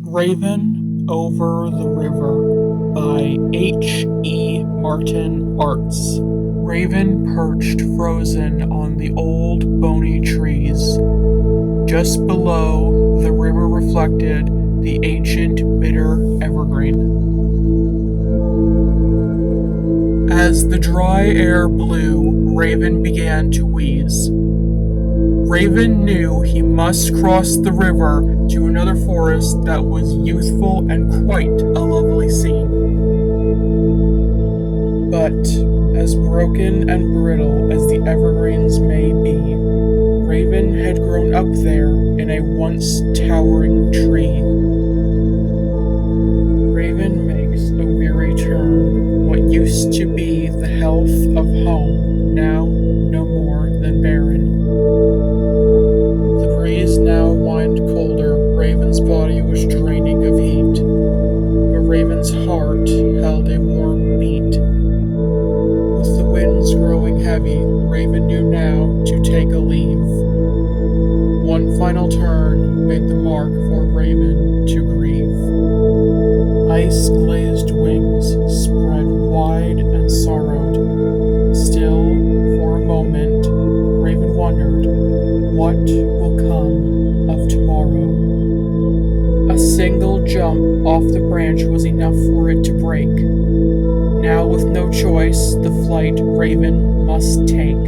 Raven Over the River by H.E.Martin Arts. Raven perched frozen on the old bony trees. Just below, the river reflected the ancient bitter evergreen. As the dry air blew, Raven began to wheeze. Raven knew he must cross the river to another forest that was youthful and quite a lovely scene. But, as broken and brittle as the evergreens may be, Raven had grown up there in a once towering tree. Raven makes a weary turn. What used to be the health of home, now no more than barren. The breeze now whined colder. Raven's body was draining of heat, but Raven's heart held a warm beat. With the winds growing heavy, Raven knew now to take a leave. One final turn made the mark for Raven to grieve. Ice-glazed wings spread wide and sorrowed. Still, for a moment, Raven wondered, what will come of tomorrow? A single jump off the branch was enough for it to break. Now, with no choice, the flight Raven must take.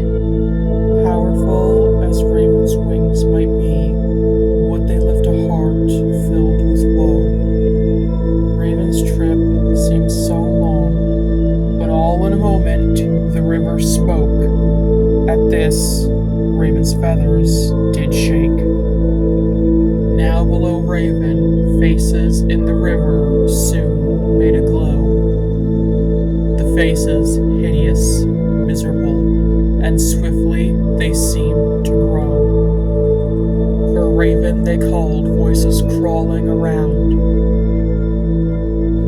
Powerful as Raven's wings might be, would they lift a heart filled with woe? Raven's trip seemed so long, but all in a moment the river spoke. At this, Raven's feathers did shake. Now below Raven, faces in the river soon made a glow. The faces hideous, miserable, and swiftly they seemed to grow. For Raven they called, voices crawling around.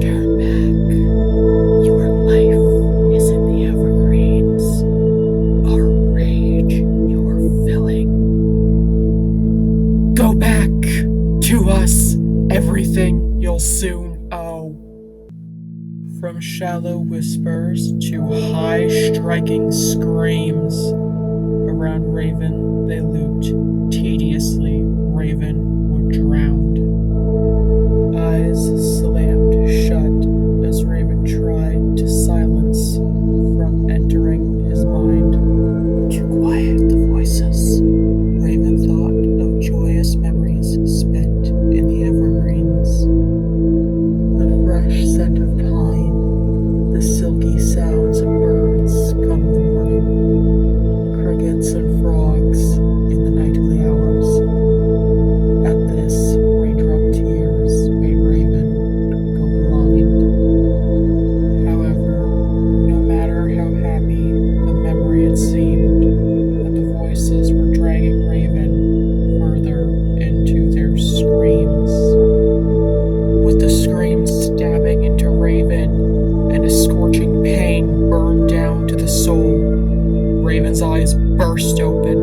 Turn back. Your life is in the evergreens. Our rage you're filling. Go back to us, everything you'll soon owe. From shallow whispers to high striking screams, around Raven they looped tediously. Raven would drown. Eyes slammed shut as Raven tried to silence from entering his mind. To quiet the voices, Raven thought of joyous memories spent in the evergreens. The fresh scent of pine, the silky sounds of birds come the morning, crickets and frogs in the nightly hours. At this, raindrop tears made Raven go blind. However, no matter how happy the memory had seemed, that the voices were dragging Raven further into their screams. With the screams stabbing into Raven and a scorching pain burned down to the soul, Raven's eyes burst open.